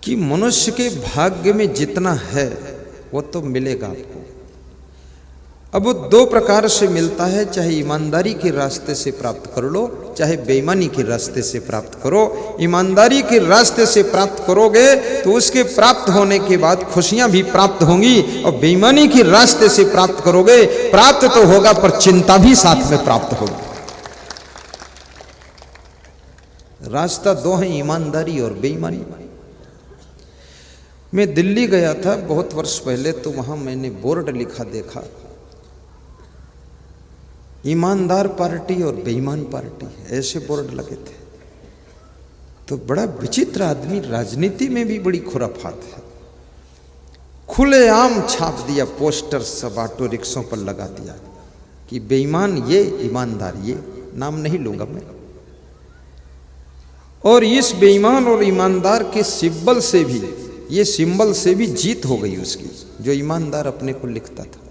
कि मनुष्य के भाग्य में जितना है वो तो मिलेगा आपको। अब वो दो प्रकार से मिलता है, चाहे ईमानदारी के रास्ते से प्राप्त कर लो, चाहे बेईमानी के रास्ते से प्राप्त करो। ईमानदारी के रास्ते से प्राप्त करोगे तो उसके प्राप्त होने के बाद खुशियां भी प्राप्त होंगी, और बेईमानी के रास्ते से प्राप्त करोगे, प्राप्त तो होगा पर चिंता भी साथ में प्राप्त होगी। रास्ता दो है, ईमानदारी और बेईमानी। मैं दिल्ली गया था बहुत वर्ष पहले, तो वहां मैंने बोर्ड लिखा देखा, ईमानदार पार्टी और बेईमान पार्टी, ऐसे बोर्ड लगे थे। तो बड़ा विचित्र आदमी, राजनीति में भी बड़ी खुराफात है। खुलेआम छाप दिया पोस्टर, सब ऑटो रिक्शों पर लगा दिया कि बेईमान ये, ईमानदार ये। नाम नहीं लूंगा मैं। और इस बेईमान और ईमानदार के सिंबल से भी, ये सिंबल से भी जीत हो गई उसकी, जो ईमानदार अपने को लिखता था।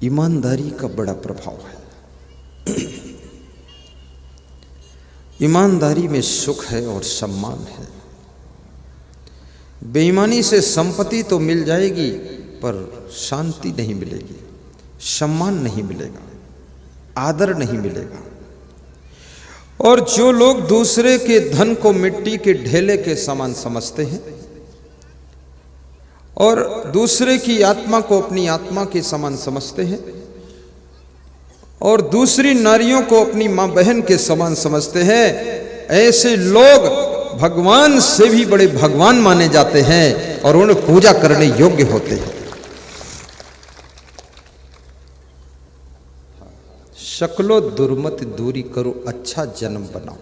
ईमानदारी का बड़ा प्रभाव है। ईमानदारी में सुख है और सम्मान है। बेईमानी से संपत्ति तो मिल जाएगी पर शांति नहीं मिलेगी, सम्मान नहीं मिलेगा, आदर नहीं मिलेगा। और जो लोग दूसरे के धन को मिट्टी के ढेले के समान समझते हैं और दूसरे की आत्मा को अपनी आत्मा के समान समझते हैं और दूसरी नारियों को अपनी मां बहन के समान समझते हैं, ऐसे लोग भगवान से भी बड़े भगवान माने जाते हैं और उन्हें पूजा करने योग्य होते हैं। शक्लो दुर्मत दूरी करो, अच्छा जन्म बनाओ।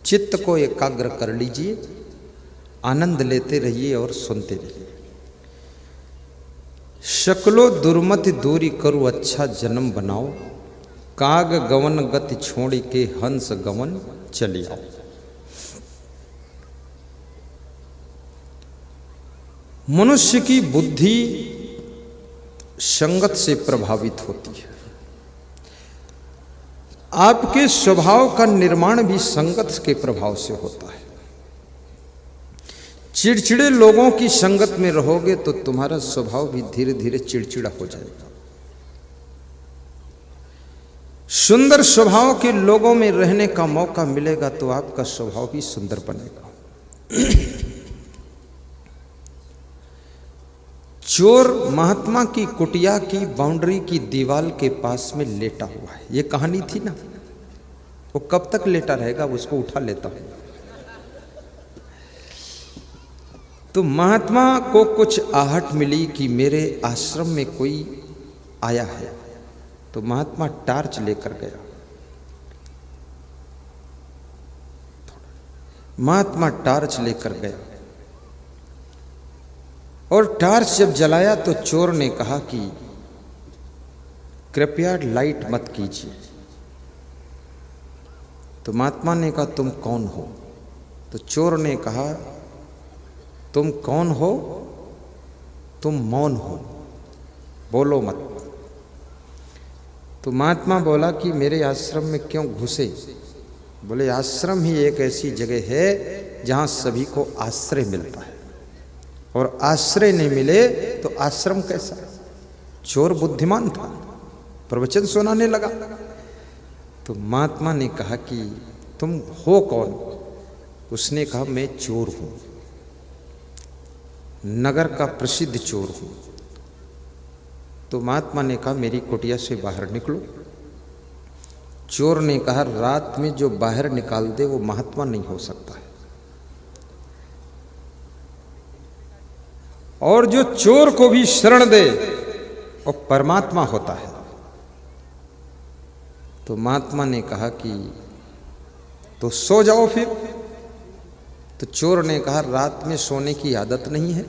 चित्त को एकाग्र कर लीजिए, आनंद लेते रहिए और सुनते रहिए। शक्लो दुर्मत दूरी करो, अच्छा जन्म बनाओ। काग गवन गति छोड़ के हंस गवन चले आओ। मनुष्य की बुद्धि संगत से प्रभावित होती है। आपके स्वभाव का निर्माण भी संगत के प्रभाव से होता है। चिड़चिड़े लोगों की संगत में रहोगे तो तुम्हारा स्वभाव भी धीरे धीरे चिड़चिड़ा हो जाएगा। सुंदर स्वभाव के लोगों में रहने का मौका मिलेगा तो आपका स्वभाव भी सुंदर बनेगा। चोर महात्मा की कुटिया की बाउंड्री की दीवार के पास में लेटा हुआ है। ये कहानी थी ना, वो कब तक लेटा रहेगा, उसको उठा लेता हूं। तो महात्मा को कुछ आहट मिली कि मेरे आश्रम में कोई आया है, तो महात्मा टार्च लेकर गया। महात्मा टार्च लेकर गया और टार्च जब जलाया तो चोर ने कहा कि कृपया लाइट मत कीजिए। तो महात्मा ने कहा तुम कौन हो? तो चोर ने कहा तुम कौन हो? तुम मौन हो, बोलो मत। तो महात्मा बोला कि मेरे आश्रम में क्यों घुसे? बोले आश्रम ही एक ऐसी जगह है जहां सभी को आश्रय मिलता है, और आश्रय नहीं मिले तो आश्रम कैसा? चोर बुद्धिमान था, प्रवचन सुनाने लगा। तो महात्मा ने कहा कि तुम हो कौन? उसने कहा मैं चोर हूं, नगर का प्रसिद्ध चोर हूं। तो महात्मा ने कहा मेरी कुटिया से बाहर निकलो। चोर ने कहा रात में जो बाहर निकाल दे वो महात्मा नहीं हो सकता है, और जो चोर को भी शरण दे वो परमात्मा होता है। तो महात्मा ने कहा कि तो सो जाओ फिर। तो चोर ने कहा रात में सोने की आदत नहीं है,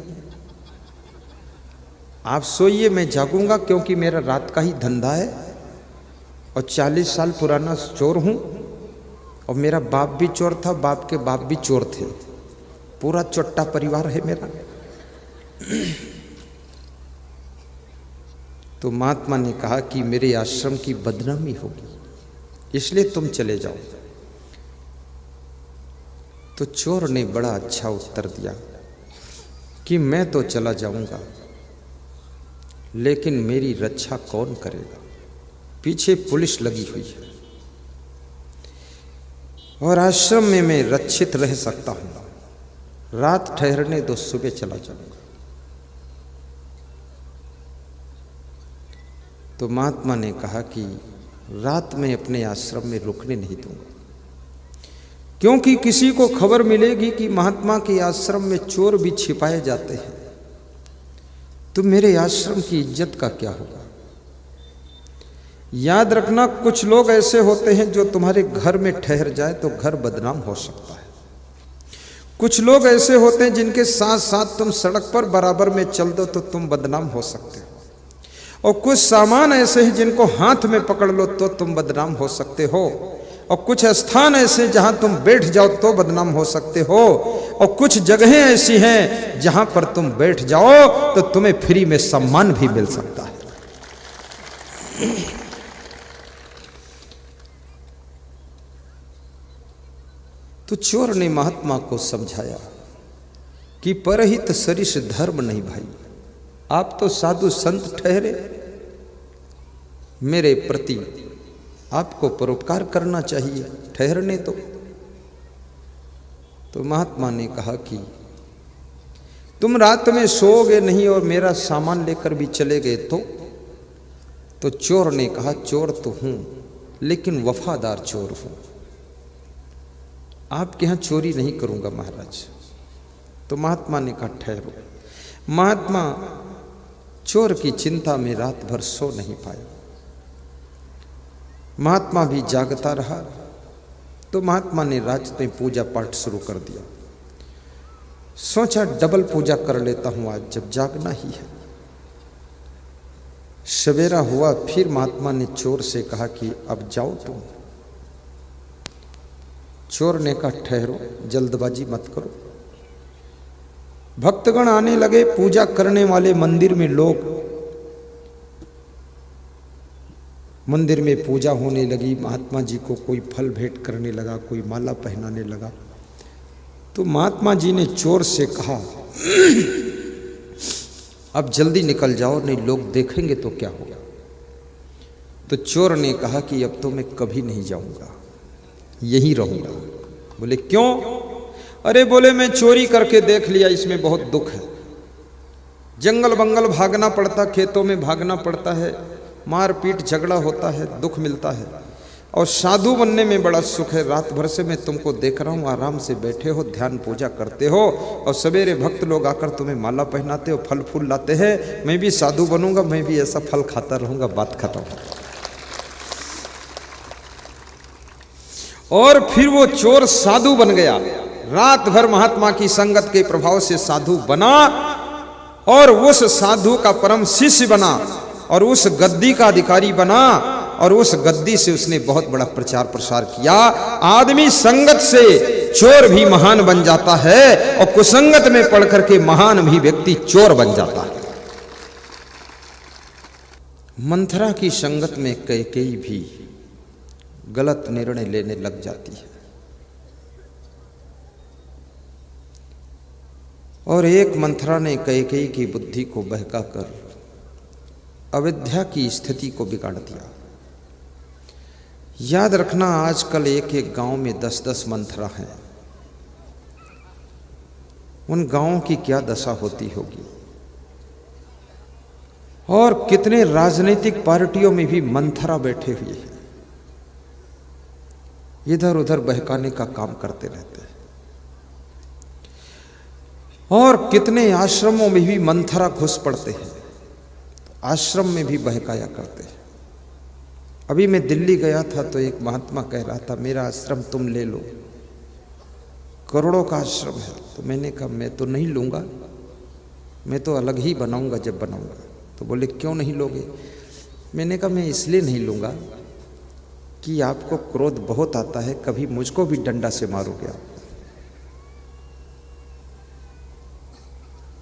आप सोइए, मैं जागूंगा, क्योंकि मेरा रात का ही धंधा है और 40 साल पुराना चोर हूं, और मेरा बाप भी चोर था, बाप के बाप भी चोर थे, पूरा चोट्टा परिवार है मेरा। तो महात्मा ने कहा कि मेरे आश्रम की बदनामी होगी, इसलिए तुम चले जाओ। तो चोर ने बड़ा अच्छा उत्तर दिया कि मैं तो चला जाऊंगा, लेकिन मेरी रक्षा कौन करेगा? पीछे पुलिस लगी हुई है और आश्रम में मैं रक्षित रह सकता हूं। रात ठहरने दो, सुबह चला जाऊंगा। तो महात्मा ने कहा कि रात में अपने आश्रम में रुकने नहीं दूंगा, क्योंकि किसी को खबर मिलेगी कि महात्मा के आश्रम में चोर भी छिपाए जाते हैं, तो मेरे आश्रम की इज्जत का क्या होगा? याद रखना, कुछ लोग ऐसे होते हैं जो तुम्हारे घर में ठहर जाए तो घर बदनाम हो सकता है। कुछ लोग ऐसे होते हैं जिनके साथ साथ तुम सड़क पर बराबर में चल दो तो तुम बदनाम हो सकते हो, और कुछ सामान ऐसे हैं जिनको हाथ में पकड़ लो तो तुम बदनाम हो सकते हो, और कुछ स्थान ऐसे जहां तुम बैठ जाओ तो बदनाम हो सकते हो, और कुछ जगहें ऐसी हैं जहां पर तुम बैठ जाओ तो तुम्हें फ्री में सम्मान भी मिल सकता है। तो चोर ने महात्मा को समझाया कि परहित सरिस धर्म नहीं भाई, आप तो साधु संत ठहरे, मेरे प्रति आपको परोपकार करना चाहिए, ठहरने दो। तो महात्मा ने कहा कि तुम रात में सोओगे नहीं और मेरा सामान लेकर भी चले गए तो चोर ने कहा, चोर तो हूं लेकिन वफादार चोर हूं, आपके यहां चोरी नहीं करूंगा महाराज। तो महात्मा ने कहा ठहरो। महात्मा चोर की चिंता में रात भर सो नहीं पाया। महात्मा भी जागता रहा। तो महात्मा ने रात में पूजा पाठ शुरू कर दिया। सोचा डबल पूजा कर लेता हूं आज, जब जागना ही है। सवेरा हुआ, फिर महात्मा ने चोर से कहा कि अब जाओ तुम। चोर ने कहा ठहरो, जल्दबाजी मत करो। भक्तगण आने लगे, पूजा करने वाले मंदिर में लोग, मंदिर में पूजा होने लगी। महात्मा जी को कोई फल भेंट करने लगा, कोई माला पहनाने लगा। तो महात्मा जी ने चोर से कहा अब जल्दी निकल जाओ, नहीं लोग देखेंगे तो क्या होगा। तो चोर ने कहा कि अब तो मैं कभी नहीं जाऊंगा, यहीं रहूंगा। बोले क्यों? अरे बोले मैं चोरी करके देख लिया, इसमें बहुत दुख है। जंगल बंगल भागना पड़ता, खेतों में भागना पड़ता है, मारपीट झगड़ा होता है, दुख मिलता है। और साधु बनने में बड़ा सुख है। रात भर से मैं तुमको देख रहा हूँ, आराम से बैठे हो, ध्यान पूजा करते हो, और सवेरे भक्त लोग आकर तुम्हें माला पहनाते हो, फल फूल लाते हैं। मैं भी साधु बनूंगा, मैं भी ऐसा फल खाता रहूंगा, बात खत्म। और फिर वो चोर साधु बन गया। रात भर महात्मा की संगत के प्रभाव से साधु बना, और उस साधु का परम शिष्य बना, और उस गद्दी का अधिकारी बना, और उस गद्दी से उसने बहुत बड़ा प्रचार प्रसार किया। आदमी संगत से चोर भी महान बन जाता है, और कुसंगत में पड़ करके महान भी व्यक्ति चोर बन जाता है। मंथरा की संगत में कैकेयी भी गलत निर्णय लेने लग जाती है, और एक मंथरा ने कैकेयी की बुद्धि को बहकाकर अविद्या की स्थिति को बिगाड़ दिया। याद रखना, आजकल एक एक गांव में 10-10 मंथरा हैं। उन गांवों की क्या दशा होती होगी। और कितने राजनीतिक पार्टियों में भी मंथरा बैठे हुए हैं, इधर उधर बहकाने का काम करते रहते हैं। और कितने आश्रमों में भी मंथरा घुस पड़ते हैं, आश्रम में भी बहकाया करते हैं। अभी मैं दिल्ली गया था तो एक महात्मा कह रहा था मेरा आश्रम तुम ले लो, करोड़ों का आश्रम है। तो मैंने कहा मैं तो नहीं लूँगा, मैं तो अलग ही बनाऊंगा जब बनाऊंगा। तो बोले क्यों नहीं लोगे? मैंने कहा मैं इसलिए नहीं लूँगा कि आपको क्रोध बहुत आता है, कभी मुझको भी डंडा से मारोगे आप,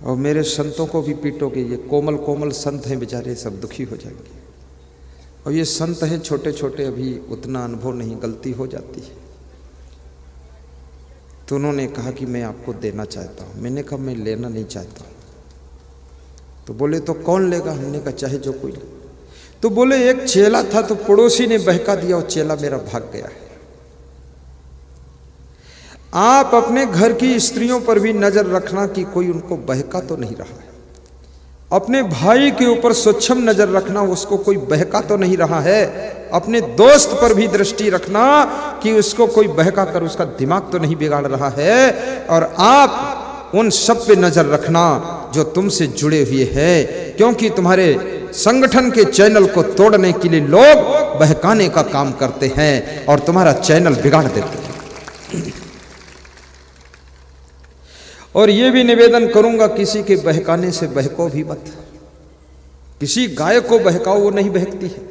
और मेरे संतों को भी पीटोगे। ये कोमल कोमल संत हैं बेचारे, सब दुखी हो जाएंगे। और ये संत हैं छोटे छोटे, अभी उतना अनुभव नहीं, गलती हो जाती है। तो उन्होंने कहा कि मैं आपको देना चाहता हूँ। मैंने कहा मैं लेना नहीं चाहता हूँ। तो बोले तो कौन लेगा? हमने कहा चाहे जो कोई ले। तो बोले एक चेला था तो पड़ोसी ने बहका दिया और चेला मेरा भाग गया है। आप अपने घर की स्त्रियों पर भी नजर रखना कि कोई उनको बहका तो नहीं रहा है। अपने भाई के ऊपर सूक्ष्म नजर रखना, उसको कोई बहका तो नहीं रहा है। अपने दोस्त पर भी दृष्टि रखना कि उसको कोई बहका कर उसका दिमाग तो नहीं बिगाड़ रहा है। और आप उन सब पे नजर रखना जो तुमसे जुड़े हुए हैं, क्योंकि तुम्हारे संगठन के चैनल को तोड़ने के लिए लोग बहकाने का काम करते हैं और तुम्हारा चैनल बिगाड़ देते हैं। और ये भी निवेदन करूंगा, किसी के बहकाने से बहको भी मत। किसी गाय को बहकाओ, वो नहीं बहकती है।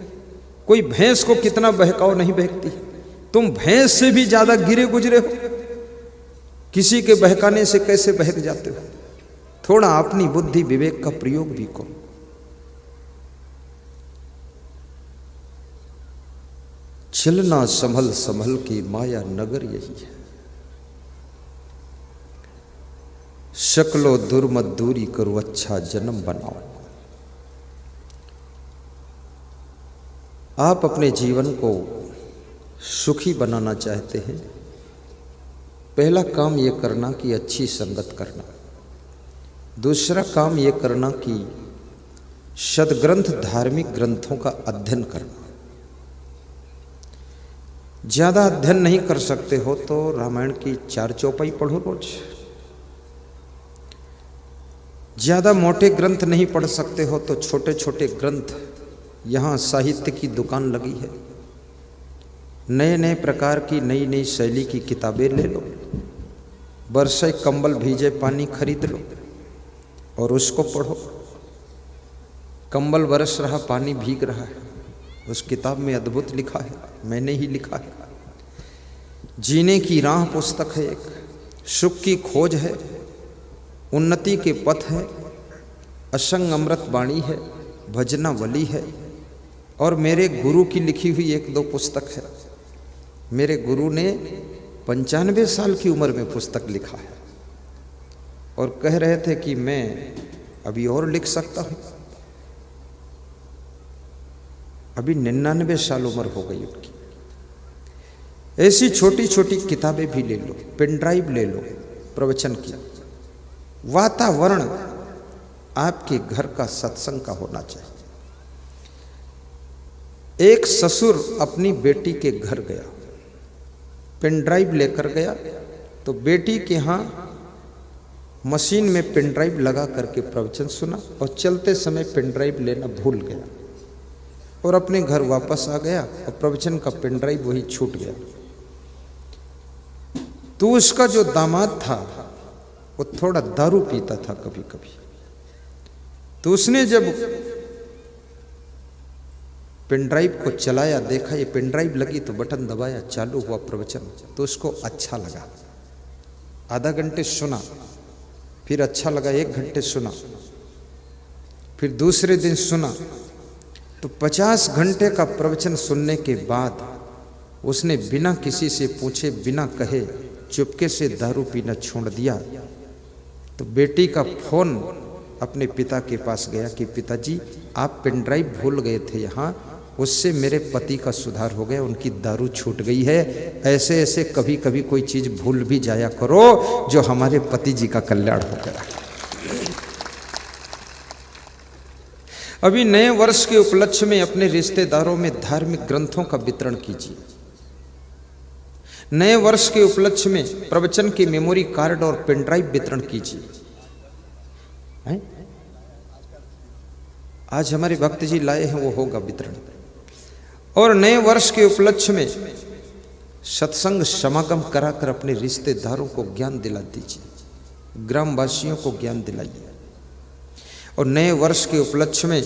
कोई भैंस को कितना बहकाओ, नहीं बहकती है। तुम भैंस से भी ज्यादा गिरे गुजरे हो, किसी के बहकाने से कैसे बहक जाते हो? थोड़ा अपनी बुद्धि विवेक का प्रयोग भी करो। चलना संभल संभल की माया नगर यही है। शक्लो दुर्मत दूरी करो, अच्छा जन्म बनाओ। आप अपने जीवन को सुखी बनाना चाहते हैं, पहला काम यह करना कि अच्छी संगत करना। दूसरा काम यह करना कि सद्ग्रंथ धार्मिक ग्रंथों का अध्ययन करना। ज्यादा अध्ययन नहीं कर सकते हो तो रामायण की 4 चौपाई पढ़ो रोज। ज्यादा मोटे ग्रंथ नहीं पढ़ सकते हो तो छोटे छोटे ग्रंथ, यहाँ साहित्य की दुकान लगी है, नए नए प्रकार की नई नई शैली की किताबें ले लो। बरसे कंबल भीजे पानी खरीद लो और उसको पढ़ो। कंबल बरस रहा, पानी भीग रहा है, उस किताब में अद्भुत लिखा है, मैंने ही लिखा है। जीने की राह पुस्तक है एक, सुख की खोज है, उन्नति के पथ है, असंग अमृत वाणी है, भजनावली है, और मेरे गुरु की लिखी हुई 1-2 पुस्तक है। मेरे गुरु ने 95 साल की उम्र में पुस्तक लिखा है और कह रहे थे कि मैं अभी और लिख सकता हूँ। अभी 99 साल उम्र हो गई उनकी। ऐसी छोटी छोटी किताबें भी ले लो, पेन ड्राइव ले लो प्रवचन की। वातावरण आपके घर का सत्संग का होना चाहिए। एक ससुर अपनी बेटी के घर गया, पेन ड्राइव लेकर गया, तो बेटी के यहाँ मशीन में पेन ड्राइव लगा करके प्रवचन सुना और चलते समय पेन ड्राइव लेना भूल गया और अपने घर वापस आ गया और प्रवचन का पेन ड्राइव वही छूट गया। तो उसका जो दामाद था वो थोड़ा दारू पीता था कभी कभी, तो उसने जब पेन ड्राइव को चलाया, देखा ये पेन ड्राइव लगी, तो बटन दबाया, चालू हुआ प्रवचन। तो उसको अच्छा लगा, आधा घंटे सुना, फिर अच्छा लगा, 1 घंटे सुना, फिर दूसरे दिन सुना। तो 50 घंटे का प्रवचन सुनने के बाद उसने बिना किसी से पूछे, बिना कहे, चुपके से दारू पीना छोड़ दिया। तो बेटी का फोन अपने पिता के पास गया कि पिताजी आप पेन ड्राइव भूल गए थे यहाँ, उससे मेरे पति का सुधार हो गया, उनकी दारू छूट गई है। ऐसे ऐसे कभी कभी कोई चीज भूल भी जाया करो जो हमारे पति जी का कल्याण हो गया। अभी नए वर्ष के उपलक्ष्य में अपने रिश्तेदारों में धार्मिक ग्रंथों का वितरण कीजिए। नए वर्ष के उपलक्ष्य में प्रवचन की मेमोरी कार्ड और पेन ड्राइव वितरण कीजिए। आज हमारे भक्त जी लाए हैं, वो होगा वितरण। और नए वर्ष के उपलक्ष्य में सत्संग समागम कराकर अपने रिश्तेदारों को ज्ञान दिला दीजिए, ग्रामवासियों को ज्ञान दिलाइए। और नए वर्ष के उपलक्ष्य में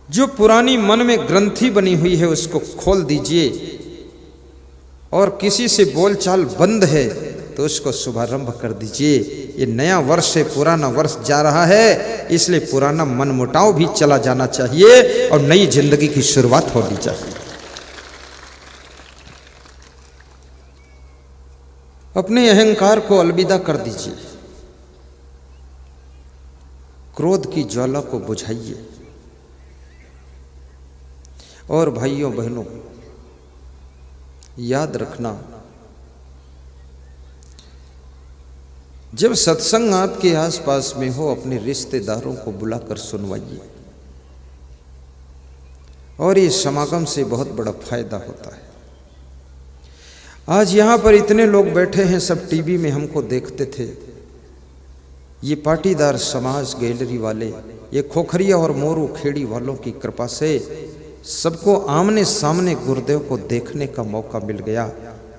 जो पुरानी मन में ग्रंथि बनी हुई है उसको खोल दीजिए, और किसी से बोलचाल बंद है तो उसको शुभारंभ कर दीजिए। ये नया वर्ष से पुराना वर्ष जा रहा है, इसलिए पुराना मनमुटाव भी चला जाना चाहिए और नई जिंदगी की शुरुआत होनी चाहिए। अपने अहंकार को अलविदा कर दीजिए, क्रोध की ज्वाला को बुझाइए। और भाइयों बहनों, याद रखना, जब सत्संग आपके आसपास में हो, अपने रिश्तेदारों को बुलाकर सुनवाइए। और ये समागम से बहुत बड़ा फायदा होता है। आज यहां पर इतने लोग बैठे हैं, सब टीवी में हमको देखते थे। ये पाटीदार समाज गैलरी वाले, ये खोखरिया और मोरू खेड़ी वालों की कृपा से सबको आमने सामने गुरुदेव को देखने का मौका मिल गया।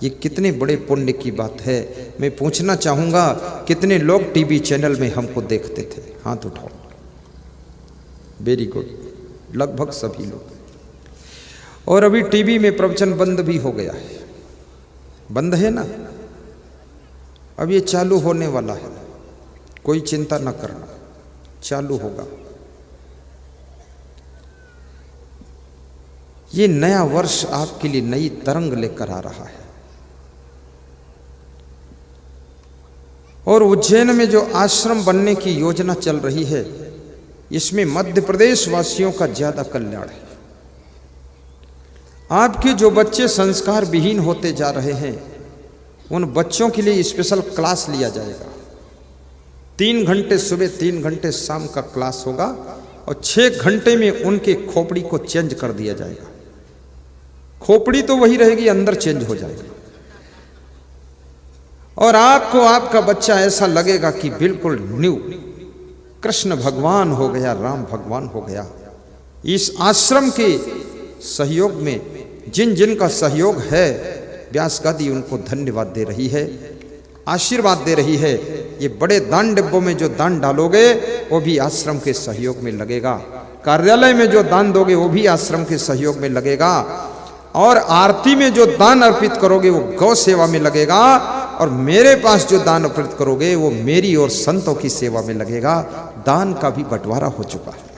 ये कितने बड़े पुण्य की बात है। मैं पूछना चाहूंगा, कितने लोग टीवी चैनल में हमको देखते थे? हाथ उठाओ। वेरी गुड, लगभग सभी लोग। और अभी टीवी में प्रवचन बंद भी हो गया है। बंद है ना, अब ये चालू होने वाला है, कोई चिंता ना करना, चालू होगा। ये नया वर्ष आपके लिए नई तरंग लेकर आ रहा है। और उज्जैन में जो आश्रम बनने की योजना चल रही है, इसमें मध्य प्रदेश वासियों का ज्यादा कल्याण है। आपके जो बच्चे संस्कार विहीन होते जा रहे हैं, उन बच्चों के लिए स्पेशल क्लास लिया जाएगा। 3 घंटे सुबह, 3 घंटे शाम का क्लास होगा और 6 घंटे में उनके खोपड़ी को चेंज कर दिया जाएगा। खोपड़ी तो वही रहेगी, अंदर चेंज हो जाएगा। और आपको आपका बच्चा ऐसा लगेगा कि बिल्कुल न्यू, कृष्ण भगवान हो गया, राम भगवान हो गया। इस आश्रम के सहयोग में जिन जिन का सहयोग है, व्यास गादी उनको धन्यवाद दे रही है, आशीर्वाद दे रही है। ये बड़े दान डिब्बों में जो दान डालोगे वो भी आश्रम के सहयोग में लगेगा। कार्यालय में जो दान दोगे वो भी आश्रम के सहयोग में लगेगा। और आरती में जो दान अर्पित करोगे वो गौ सेवा में लगेगा। और मेरे पास जो दान अर्पित करोगे वो मेरी और संतों की सेवा में लगेगा। दान का भी बंटवारा हो चुका है।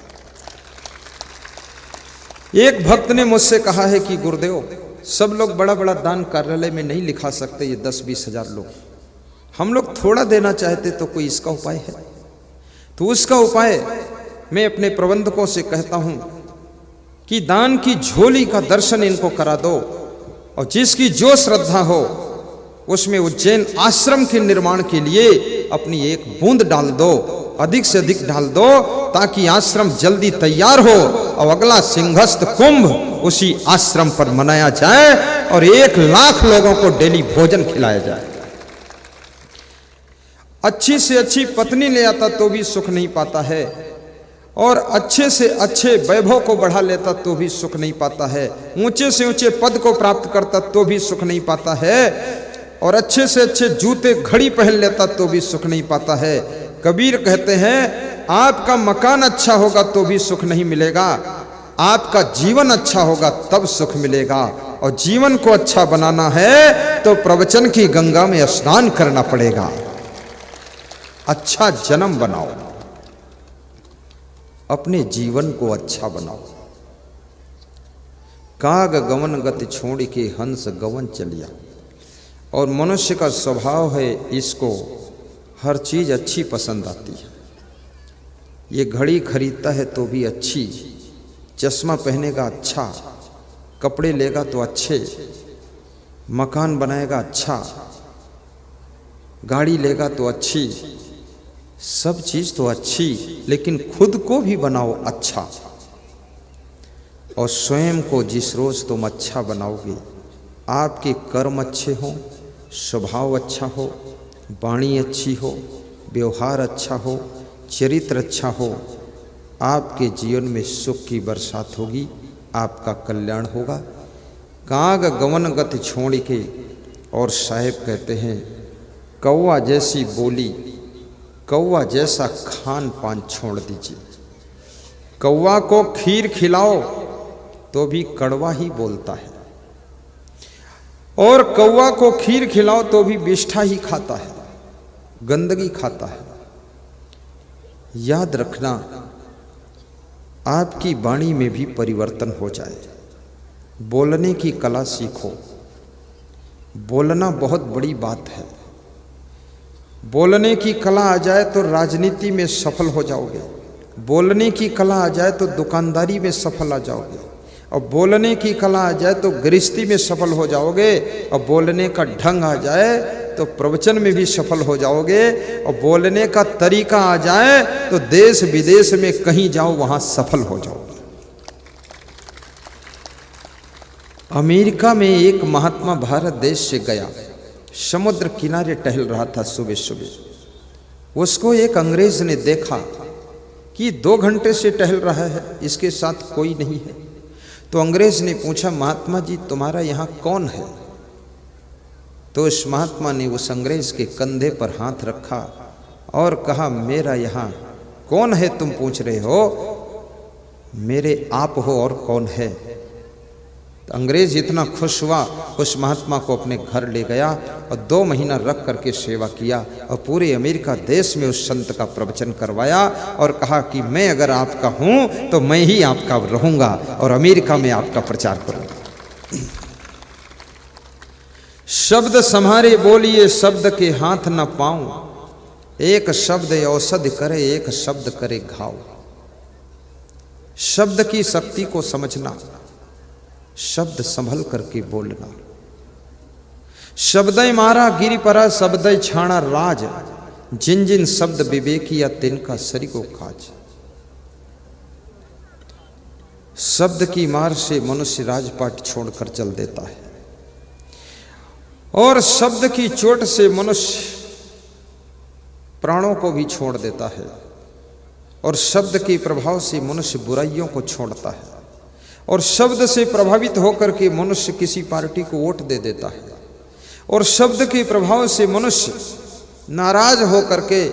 एक भक्त ने मुझसे कहा है कि गुरुदेव, सब लोग बड़ा बड़ा दान कार्यालय में नहीं लिखा सकते, ये 10-20 हजार लोग, हम लोग थोड़ा देना चाहते, तो कोई इसका उपाय है? तो उसका उपाय मैं अपने प्रबंधकों से कहता हूं कि दान की झोली का दर्शन इनको करा दो, और जिसकी जो श्रद्धा हो उसमें उज्जैन आश्रम के निर्माण के लिए अपनी एक बूंद डाल दो, अधिक से अधिक डाल दो, ताकि आश्रम जल्दी तैयार हो और अगला सिंहस्थ कुंभ उसी आश्रम पर मनाया जाए और 1 लाख लोगों को डेली भोजन खिलाया जाए। अच्छी से अच्छी पत्नी ले आता तो भी सुख नहीं पाता है, और अच्छे से अच्छे वैभव को बढ़ा लेता तो भी सुख नहीं पाता है, ऊंचे से ऊंचे पद को प्राप्त करता तो भी सुख नहीं पाता है, और अच्छे से अच्छे जूते घड़ी पहन लेता तो भी सुख नहीं पाता है। कबीर कहते हैं, आपका मकान अच्छा होगा तो भी सुख नहीं मिलेगा, आपका जीवन अच्छा होगा तब सुख मिलेगा। और जीवन को अच्छा बनाना है तो प्रवचन की गंगा में स्नान करना पड़ेगा। अच्छा जन्म बनाओ, अपने जीवन को अच्छा बनाओ। काग गवन गति छोड़ के हंस गवन चलिया। और मनुष्य का स्वभाव है, इसको हर चीज अच्छी पसंद आती है। ये घड़ी खरीदता है तो भी अच्छी, चश्मा पहनेगा अच्छा, कपड़े लेगा तो अच्छे, मकान बनाएगा अच्छा, गाड़ी लेगा तो अच्छी, सब चीज तो अच्छी, लेकिन खुद को भी बनाओ अच्छा। और स्वयं को जिस रोज तुम अच्छा बनाओगे, आपके कर्म अच्छे हों, स्वभाव अच्छा हो, वाणी अच्छी हो, व्यवहार अच्छा हो, चरित्र अच्छा हो, आपके जीवन में सुख की बरसात होगी, आपका कल्याण होगा। काग गवन गति छोड़ के, और साहेब कहते हैं, कौवा जैसी बोली, कौवा जैसा खान पान छोड़ दीजिए। कौवा को खीर खिलाओ तो भी कड़वा ही बोलता है, और कौवा को खीर खिलाओ तो भी विष्ठा ही खाता है, गंदगी खाता है। याद रखना, आपकी वाणी में भी परिवर्तन हो जाए। बोलने की कला सीखो। बोलना बहुत बड़ी बात है। बोलने की कला आ जाए तो राजनीति में सफल हो जाओगे, बोलने की कला आ जाए तो दुकानदारी में सफल आ जाओगे, और बोलने की कला आ जाए तो गृहस्थी में सफल हो जाओगे, और बोलने का ढंग आ जाए तो प्रवचन में भी सफल हो जाओगे, और बोलने का तरीका आ जाए तो देश विदेश में कहीं जाओ वहां सफल हो जाओगे। अमेरिका में एक महात्मा भारत देश से गया, समुद्र किनारे टहल रहा था सुबह सुबह। उसको एक अंग्रेज ने देखा कि 2 घंटे से टहल रहा है, इसके साथ कोई नहीं है। तो अंग्रेज ने पूछा, महात्मा जी तुम्हारा यहाँ कौन है? तो उस महात्मा ने उस अंग्रेज के कंधे पर हाथ रखा और कहा, मेरा यहाँ कौन है तुम पूछ रहे हो? मेरे आप हो, और कौन है? तो अंग्रेज इतना खुश हुआ, उस महात्मा को अपने घर ले गया और 2 महीना रख करके सेवा किया, और पूरे अमेरिका देश में उस संत का प्रवचन करवाया और कहा कि मैं अगर आपका हूं तो मैं ही आपका रहूंगा और अमेरिका में आपका प्रचार करूंगा। शब्द सम्हारे बोलिए, शब्द के हाथ न पाऊं, एक शब्द औषधि करे, एक शब्द करे घाव। शब्द की शक्ति को समझना, शब्द संभल करके बोलना। शब्दय मारा गिरि परा, शब्दय छाणा राज, जिन जिन शब्द विवेकिया तिनका सरी को काज। शब्द की मार से मनुष्य राजपाट छोड़कर चल देता है, और शब्द की चोट से मनुष्य प्राणों को भी छोड़ देता है, और शब्द के प्रभाव से मनुष्य बुराइयों को छोड़ता है, और शब्द से प्रभावित होकर के मनुष्य किसी पार्टी को वोट दे देता है, और शब्द के प्रभाव से मनुष्य नाराज होकर के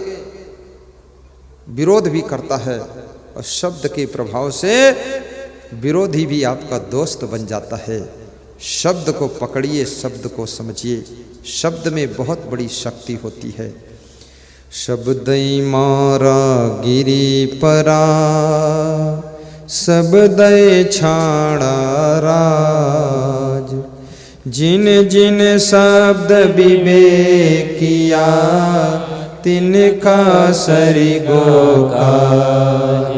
विरोध भी करता है, और शब्द के प्रभाव से विरोधी भी आपका दोस्त बन जाता है। शब्द को पकड़िए, शब्द को समझिए, शब्द में बहुत बड़ी शक्ति होती है। शब्दई मारा गिरि परा, शब्दय छाड़ा राज, जिन जिन शब्द विवेकिया तिनका सरी गोकाज।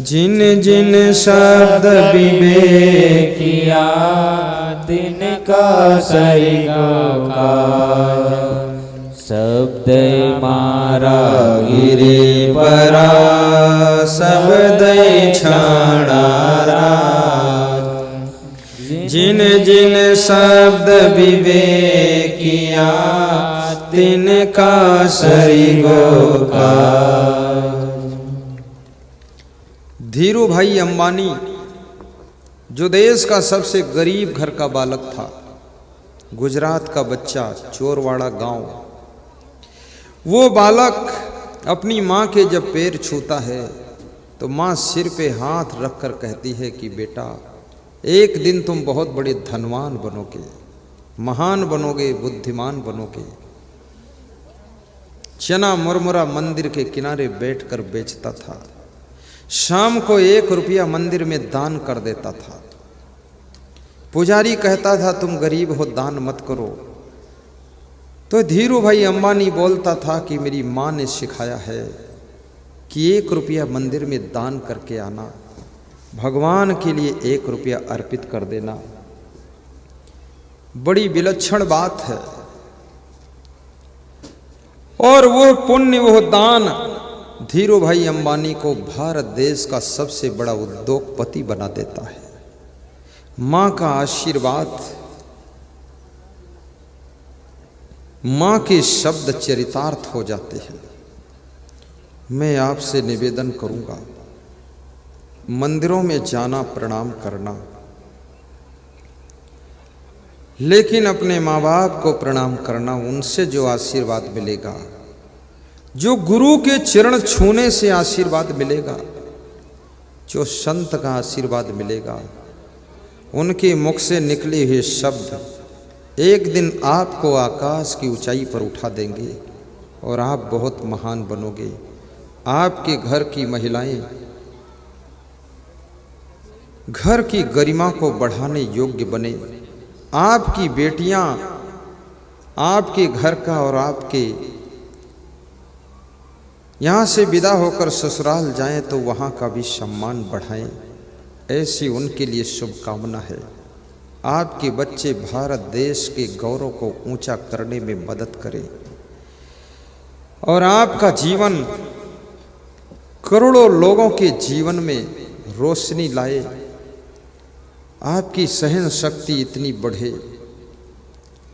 जिन जिन शब्द विवेकिया तिनका सरी गोकाज। शब्द मारा गिरि परा, शब्द छाड़ा राज, जिन जिन शब्द विवेकिया तिनका सरी गोकाज। धीरू भाई अंबानी, जो देश का सबसे गरीब घर का बालक था, गुजरात का बच्चा, चोरवाड़ा गांव, वो बालक अपनी माँ के जब पैर छूता है तो माँ सिर पे हाथ रखकर कहती है कि बेटा एक दिन तुम बहुत बड़े धनवान बनोगे, महान बनोगे, बुद्धिमान बनोगे। चना मुरमुरा मंदिर के किनारे बैठकर बेचता था, शाम को 1 रुपया मंदिर में दान कर देता था। पुजारी कहता था तुम गरीब हो, दान मत करो। तो धीरू भाई अंबानी बोलता था कि मेरी माँ ने सिखाया है कि 1 रुपया मंदिर में दान करके आना, भगवान के लिए 1 रुपया अर्पित कर देना, बड़ी विलक्षण बात है। और वो पुण्य, वो दान धीरू भाई अंबानी को भारत देश का सबसे बड़ा उद्योगपति बना देता है। माँ का आशीर्वाद, माँ के शब्द चरितार्थ हो जाते हैं। मैं आपसे निवेदन करूंगा, मंदिरों में जाना, प्रणाम करना, लेकिन अपने माँ बाप को प्रणाम करना, उनसे जो आशीर्वाद मिलेगा, जो गुरु के चरण छूने से आशीर्वाद मिलेगा, जो संत का आशीर्वाद मिलेगा, उनके मुख से निकले हुए शब्द एक दिन आपको आकाश की ऊंचाई पर उठा देंगे और आप बहुत महान बनोगे। आपके घर की महिलाएं घर की गरिमा को बढ़ाने योग्य बने, आपकी बेटियां आपके घर का और आपके यहाँ से विदा होकर ससुराल जाएं तो वहाँ का भी सम्मान बढ़ाएं, ऐसी उनके लिए शुभकामना है। आपके बच्चे भारत देश के गौरव को ऊंचा करने में मदद करें और आपका जीवन करोड़ों लोगों के जीवन में रोशनी लाए। आपकी सहन शक्ति इतनी बढ़े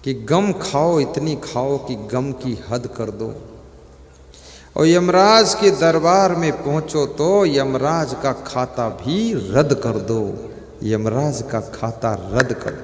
कि गम खाओ, इतनी खाओ कि गम की हद कर दो। और यमराज के दरबार में पहुंचो तो यमराज का खाता भी रद्द कर दो, यमराज का खाता रद्द कर दो।